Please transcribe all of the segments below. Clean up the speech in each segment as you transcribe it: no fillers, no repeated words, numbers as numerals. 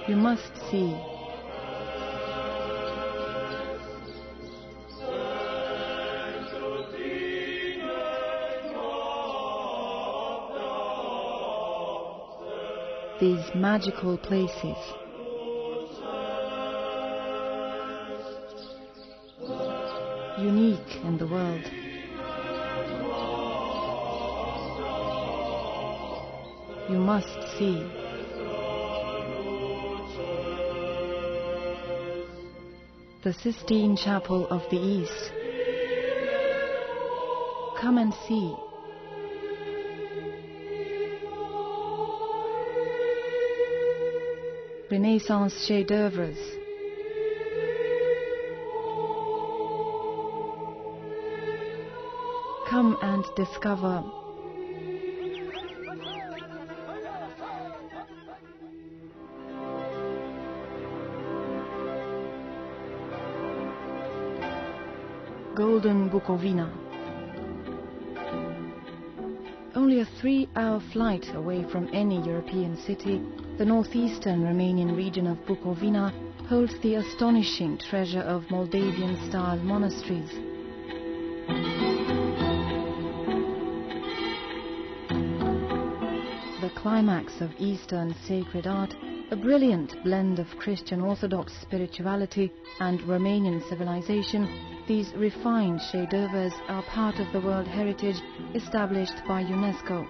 You must see. These magical places. Unique in the world. You must see. The Sistine Chapel of the East. Come and see. Renaissance chefs-d'œuvre. Come and discover. Golden Bucovina. Only a 3-hour flight away from any European city, the northeastern Romanian region of Bucovina holds the astonishing treasure of Moldavian-style monasteries. The climax of Eastern sacred art, a brilliant blend of Christian Orthodox spirituality and Romanian civilization, these refined chefs-d'œuvre are part of the World Heritage established by UNESCO.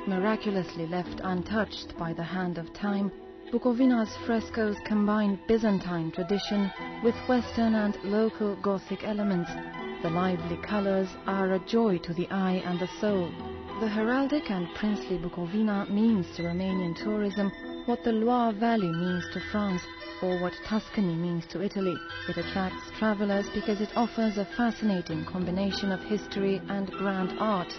Miraculously left untouched by the hand of time, Bucovina's frescoes combine Byzantine tradition with Western and local Gothic elements. The lively colors are a joy to the eye and the soul. The heraldic and princely Bucovina means to Romanian tourism what the Loire Valley means to France, or what Tuscany means to Italy. It attracts travelers because it offers a fascinating combination of history and grand art.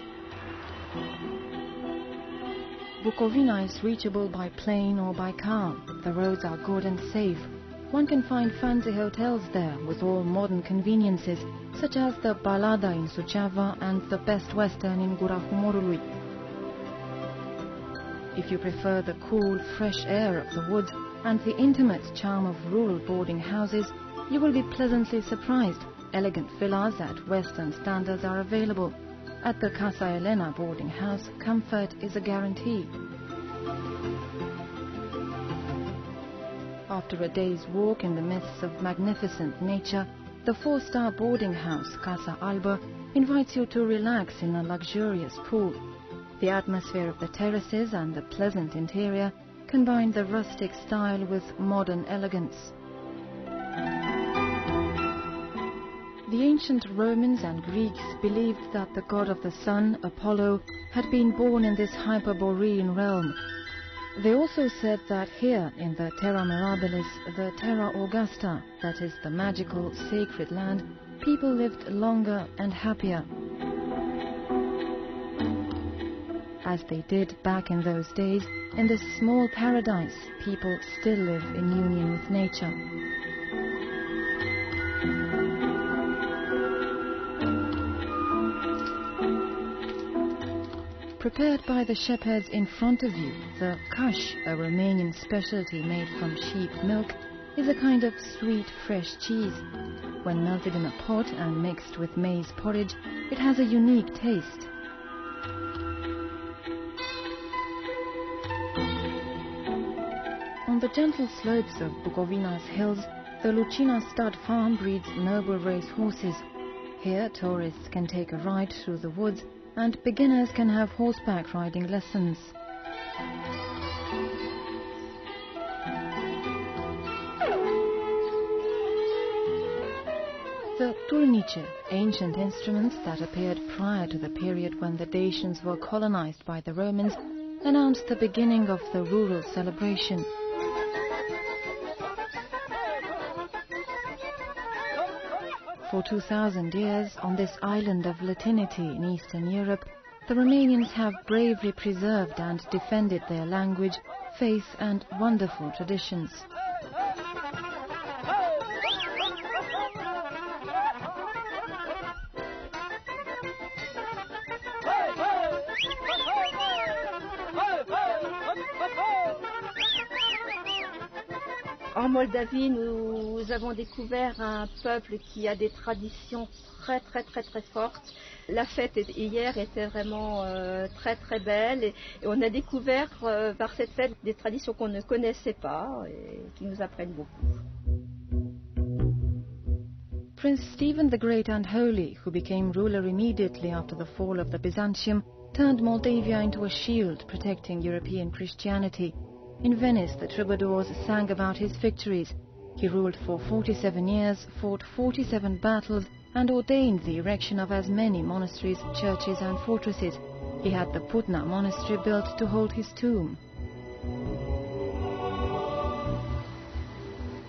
Bucovina is reachable by plane or by car. The roads are good and safe. One can find fancy hotels there with all modern conveniences, such as the Balada in Suceava and the Best Western in Gura Humorului. If you prefer the cool, fresh air of the woods and the intimate charm of rural boarding houses, you will be pleasantly surprised. Elegant villas at Western standards are available. At the Casa Elena boarding house, comfort is a guarantee. After a day's walk in the midst of magnificent nature, the 4-star boarding house, Casa Albă, invites you to relax in a luxurious pool. The atmosphere of the terraces and the pleasant interior combine the rustic style with modern elegance. The ancient Romans and Greeks believed that the god of the sun, Apollo, had been born in this Hyperborean realm. They also said that here, in the Terra Mirabilis, the Terra Augusta, that is the magical, sacred land, people lived longer and happier. As they did back in those days, in this small paradise, people still live in union with nature. Prepared by the shepherds in front of you, the kash, a Romanian specialty made from sheep milk, is a kind of sweet, fresh cheese. When melted in a pot and mixed with maize porridge, it has a unique taste. On the gentle slopes of Bucovina's hills, the Lucina stud farm breeds noble race horses. Here, tourists can take a ride through the woods, and beginners can have horseback riding lessons. The turnice, ancient instruments that appeared prior to the period when the Dacians were colonized by the Romans, announced the beginning of the rural celebration. For 2,000 years, on this island of Latinity in Eastern Europe, the Romanians have bravely preserved and defended their language, faith and wonderful traditions. En Moldavie, nous avons découvert un peuple qui a des traditions très fortes. La fête hier était vraiment très belle et on a découvert par cette fête des traditions qu'on ne connaissait pas et qui nous apprennent beaucoup. Prince Stephen the Great and Holy, who became ruler immediately after the fall of the Byzantium, turned Moldavia into a shield protecting European Christianity. In Venice, the troubadours sang about his victories. He ruled for 47 years, fought 47 battles, and ordained the erection of as many monasteries, churches and fortresses. He had the Putna monastery built to hold his tomb.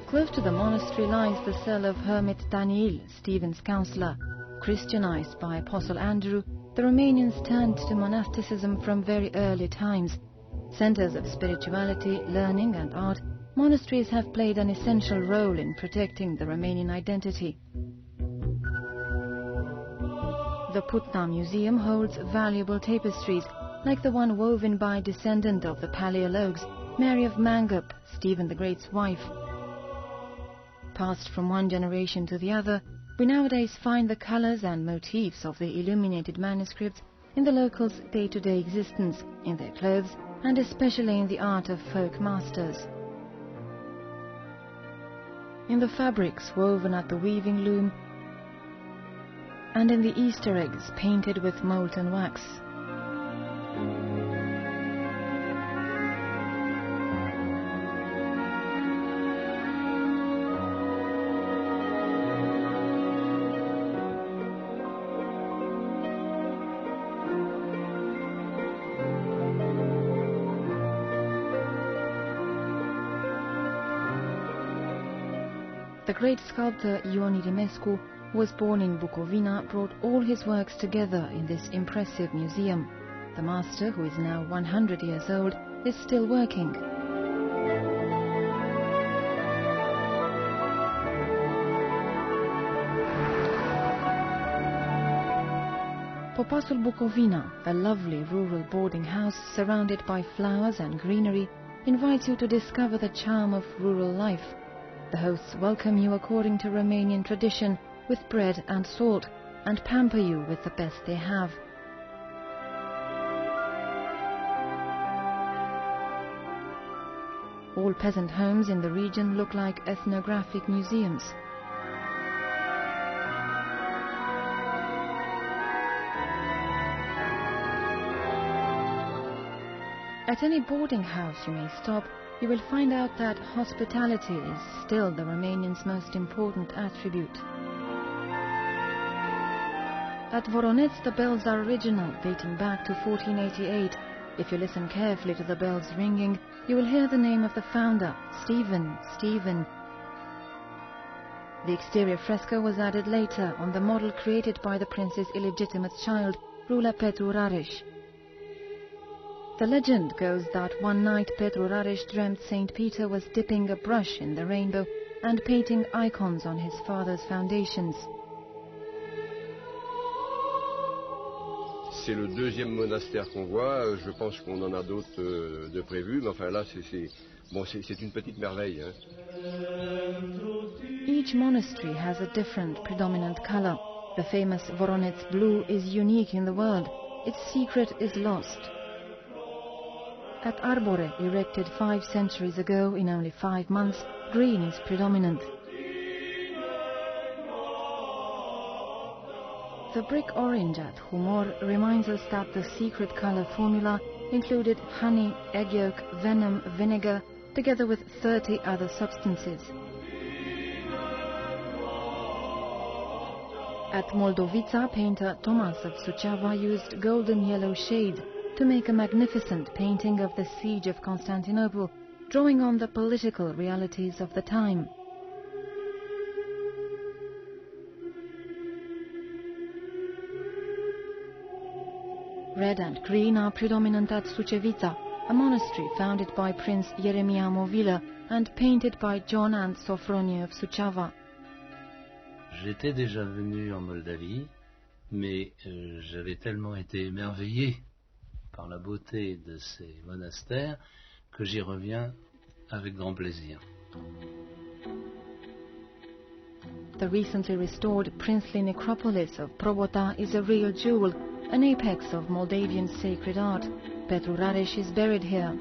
Close to the monastery lies the cell of hermit Daniel, Stephen's counselor. Christianized by Apostle Andrew, the Romanians turned to monasticism from very early times. Centers of spirituality, learning and art, monasteries have played an essential role in protecting the Romanian identity. The Putna Museum holds valuable tapestries, like the one woven by a descendant of the Paleologs, Mary of Mangup, Stephen the Great's wife. Passed from one generation to the other, we nowadays find the colors and motifs of the illuminated manuscripts in the locals' day-to-day existence, in their clothes, and especially in the art of folk masters. In the fabrics woven at the weaving loom, and in the Easter eggs painted with molten wax. The great sculptor Ion Rimescu, who was born in Bucovina, brought all his works together in this impressive museum. The master, who is now 100 years old, is still working. Popasul Bucovina, a lovely rural boarding house surrounded by flowers and greenery, invites you to discover the charm of rural life. The hosts welcome you according to Romanian tradition, with bread and salt, and pamper you with the best they have. All peasant homes in the region look like ethnographic museums. At any boarding house you may stop, you will find out that hospitality is still the Romanians' most important attribute. At Voronezh, the bells are original, dating back to 1488. If you listen carefully to the bells ringing, you will hear the name of the founder, Stephen. The exterior fresco was added later on the model created by the prince's illegitimate child, ruler Petru Rareș. The legend goes that one night Petru Rareș dreamt Saint Peter was dipping a brush in the rainbow and painting icons on his father's foundations. C'est le deuxième monastère qu'on voit. Je pense qu'on en a d'autres de prévus, mais enfin là, c'est une petite merveille. Hein. Each monastery has a different predominant color. The famous Voronezh blue is unique in the world. Its secret is lost. At Arbore, erected 5 centuries ago in only 5 months, green is predominant. The brick orange at Humor reminds us that the secret color formula included honey, egg yolk, venom, vinegar, together with 30 other substances. At Moldovița, painter Thomas of Suceava used golden yellow shades to make a magnificent painting of the siege of Constantinople, drawing on the political realities of the time. Red and green are predominant at Sucevița, a monastery founded by Prince Ieremia Movila and painted by John and Sofronie of Suceava. J'étais déjà venu en Moldavie, mais j'avais tellement été émerveillé par la beauté de ces monastères que j'y reviens avec grand plaisir. The recently restored princely necropolis of Probota is a real jewel, an apex of Moldavian sacred art. Petru Rareș is buried here.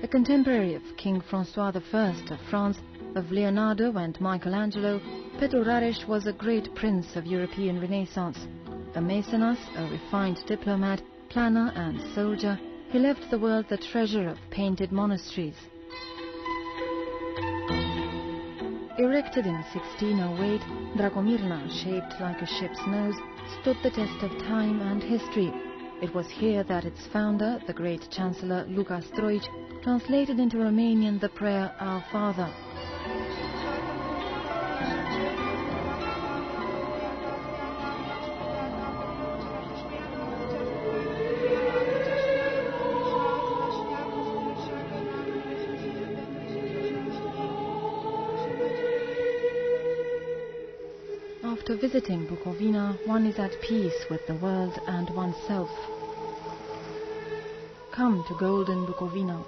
A contemporary of King François I of France, of Leonardo and Michelangelo, Petru Rareș was a great prince of European Renaissance. A Mecenas, a refined diplomat, planner and soldier, he left the world the treasure of painted monasteries. Erected in 1608, Dragomirna, shaped like a ship's nose, stood the test of time and history. It was here that its founder, the great Chancellor Luka Stroici, translated into Romanian the prayer Our Father. After visiting Bucovina, one is at peace with the world and oneself. Come to golden Bucovina.